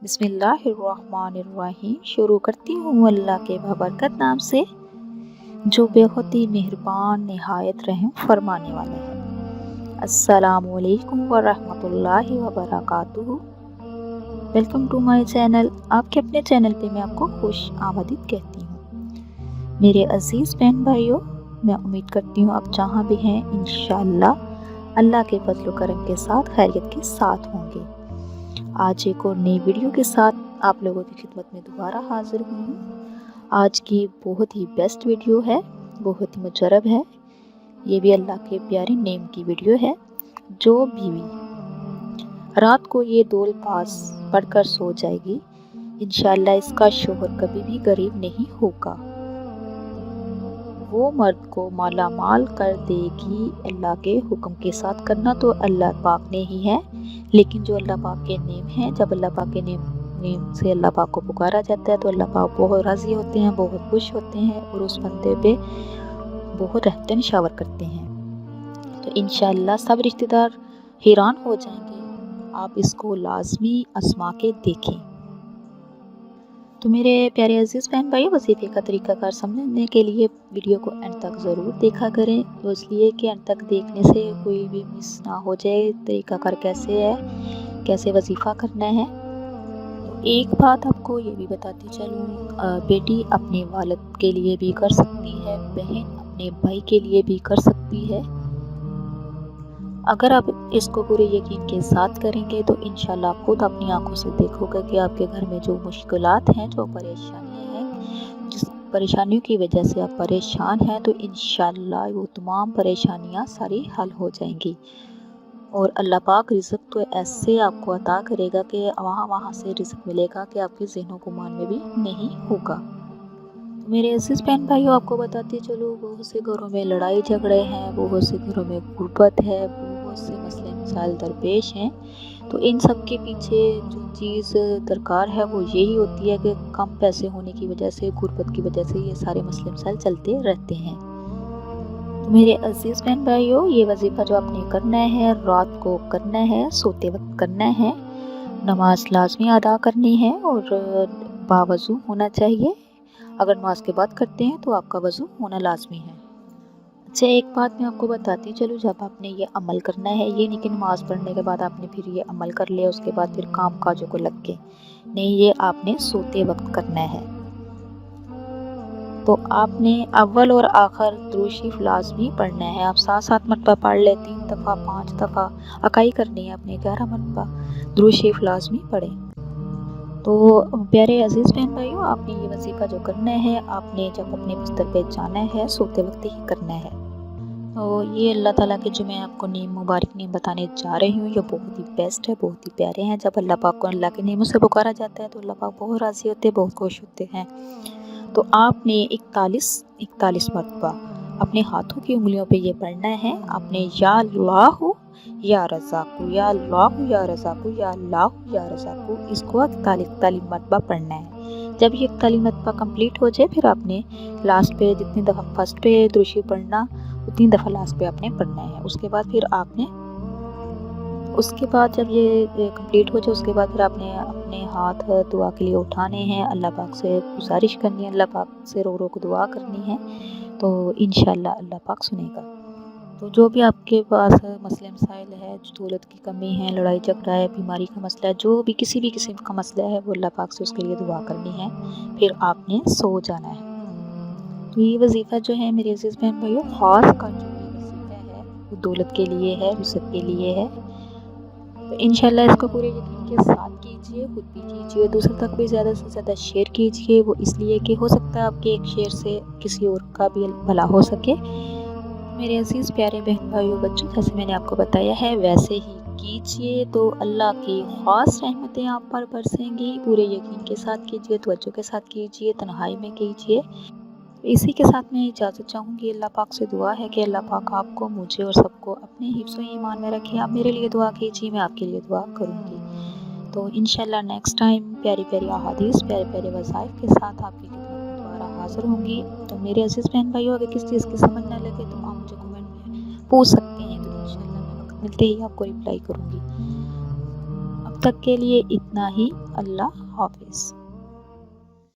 बिस्मिल्लाहिर्रहमानिर्रहीम। शुरू करती हूँ अल्लाह के बरकत नाम से जो बेहद ही मेहरबान निहायत रहम फरमाने वाला है। अस्सलामुअलैकुम वरहमतुल्लाहि वबरकातुहू। Welcome to my channel. आपके अपने चैनल पे मैं आपको खुश आमदीद कहती हूँ। मेरे अजीज़ बहन भाइयों, मैं उम्मीद करती हूँ आप जहाँ भी हैं इंशाअल्लाह अल्लाह के फजल व करम के साथ खैरियत के साथ होंगे। आज एक और नई वीडियो के साथ आप लोगों की खिदमत में दोबारा हाजिर हुई हूँ। आज की बहुत ही बेस्ट वीडियो है, बहुत ही मुजरब है। ये भी अल्लाह के प्यारे नेम की वीडियो है। जो बीवी रात को ये दोल पास पढ़कर सो जाएगी, इंशाअल्लाह इसका शोहर कभी भी गरीब नहीं होगा। वो मर्द को माला माल कर देगी। अल्लाह के हुक्म के साथ करना तो अल्लाह पाक ने ही है, लेकिन जो अल्लाह पाक के नेम हैं, जब अल्लाह पाक के नेम से अल्लाह पाक को पुकारा जाता है तो अल्लाह पाक बहुत राज़ी होते हैं, बहुत खुश होते हैं और उस बंदे पे बहुत रहमत शावर करते हैं। तो इंशाअल्लाह सब रिश्तेदार हैरान हो जाएंगे। आप इसको लाजमी आजमा के देखें। तो मेरे प्यारे अजीज़ बहन भाई, वजीफ़े का तरीक़ाकार समझने के लिए वीडियो को एंड तक ज़रूर देखा करें। तो इसलिए कि एंड तक देखने से कोई भी मिस ना हो जाए। तरीक़ाकार कैसे है, कैसे वजीफ़ा करना है। तो एक बात आपको ये भी बताती चलूँ, बेटी अपने वालिद के लिए भी कर सकती है, बहन अपने भाई के लिए भी कर सकती है। अगर आप इसको पूरे यकीन के साथ करेंगे तो इंशाल्लाह आप खुद अपनी आंखों से देखोगे कि आपके घर में जो मुश्किलात हैं, जो परेशानियां हैं, जिस परेशानियों की वजह से आप परेशान हैं, तो इंशाल्लाह वो तमाम परेशानियां सारी हल हो जाएंगी। और अल्लाह पाक रिज़्क़ तो ऐसे आपको अता करेगा कि वहाँ से रिज़्क़ मिलेगा कि आपके ज़हन गुमान में भी नहीं होगा। मेरे अजीज़ बहन भाइयों, आपको बताती चलो, बहुत से घरों में लड़ाई झगड़े हैं, बहुत से घरों में गुर्बत है, बहुत से मसले मसाइल दरपेश हैं। तो इन सब के पीछे जो चीज़ दरकार है वो यही होती है कि कम पैसे होने की वजह से, गुर्बत की वजह से ये सारे मसले मसाइल चलते रहते हैं। तो मेरे अजीज़ बहन भाइयों, ये वजीफ़ा जो आपने करना है, रात को करना है, सोते वक्त करना है, नमाज लाजमी अदा करनी है और बावज़ू होना चाहिए। अगर नमाज के बाद करते हैं तो आपका वज़ू होना लाजमी है। अच्छा, एक बात मैं आपको बताती चलूँ, जब आपने ये अमल करना है, ये नहीं कि नमाज पढ़ने के बाद आपने फिर ये अमल कर लिया, उसके बाद फिर काम काजों को लग गए। नहीं, ये आपने सोते वक्त करना है। तो आपने अव्वल और आखिर दुरूद शरीफ लाजमी पढ़ना है। आप 7-7 मरतबा पढ़ ले, 3 दफ़ा 5 दफ़ा अकाई करनी है अपने, 11 मरतबा दुरूद शरीफ लाजमी पढ़ें। तो प्यारे अजीज़ बहन भाइयों, आपने ये वजीफ़ा जो करना है, आपने जब अपने बिस्तर पे जाना है, सोते वक्त ही करना है। तो ये अल्लाह ताला के जो मैं आपको नेम, मुबारक नेम बताने जा रही हूँ, ये बहुत ही बेस्ट है, बहुत ही प्यारे हैं। जब अल्लाह पाक को अल्लाह के नेमों से पुकारा जाता है तो अल्लाह पाक बहुत राज़ी होते हैं, बहुत खुश होते हैं। तो आपने 41 मरतबा अपने हाथों की उंगलियों पे ये पढ़ना है। आपने या अल्लाहु या रज़ाकु, या अल्लाहु या रज़ाकु, या अल्लाहु या रज़ाकु, इसको 41 मरतबा पढ़ना है। जब ये 41 मरतबा कंप्लीट हो जाए, फिर आपने लास्ट पे जितनी दफ़ा फर्स्ट पे दुरूद शरीफ पढ़ना, उतनी दफ़ा लास्ट पे आपने पढ़ना है। उसके बाद जब ये कंप्लीट हो जाए, उसके बाद फिर आपने अपने हाथ दुआ के लिए उठाने हैं, अल्लाह पाक से गुजारिश करनी है, अल्लाह पाक से रो रो को दुआ करनी है। तो इंशाअल्लाह अल्लाह पाक सुनेगा। तो जो भी आपके पास मसले मसाइल है, दौलत की कमी है, लड़ाई झगड़ा है, बीमारी का मसला है, जो भी किसी भी किस्म का मसला है, वो अल्लाह पाक से उसके लिए दुआ करनी है, फिर आपने सो जाना है। तो ये वजीफ़ा जो है मेरे अजीज़ बहन भाइयों, ख़ास कर जो ये वजीफ़ा है वो दौलत के लिए है, रिज़्क़ के लिए है। तो इंशाअल्लाह इसको पूरे यकीन के साथ कीजिए, खुद भी कीजिए, दूसरों तक भी ज़्यादा से ज़्यादा शेयर कीजिए। वो इसलिए कि हो सकता है आपके एक शेयर से किसी और का भी भला हो सके। मेरे अजीज़ प्यारे बहन भाइयों बच्चों, जैसे मैंने आपको बताया है वैसे ही कीजिए, तो अल्लाह की ख़ास रहमतें आप पर बरसेंगी। पूरे यकीन के साथ कीजिए, तवज्जो के साथ कीजिए, तन्हाई में कीजिए। इसी के साथ मैं इजाज़त चाहूँगी। अल्लाह पाक से दुआ है कि अल्लाह पाक आपको, मुझे और सबको अपने हिफ्ज़ ईमान में रखे। आप मेरे लिए दुआ कीजिए, मैं आपके लिए दुआ करूँगी। तो इंशाअल्लाह नेक्स्ट टाइम प्यारी प्यारी अहादीस, प्यारे प्यारे वज़ाइफ़ के साथ आपकी खिदमत में दोबारा हाज़िर होंगी। तो मेरे अज़ीज़ बहन भाइयों, अगर किस चीज़ की समझ ना लगे तो आप मुझे कमेंट में पूछ सकते हैं, तो इंशाअल्लाह मैं वक्त मिलते ही आपको रिप्लाई करूँगी। अब تک کے لیے اتنا ہی، اللہ حافظ۔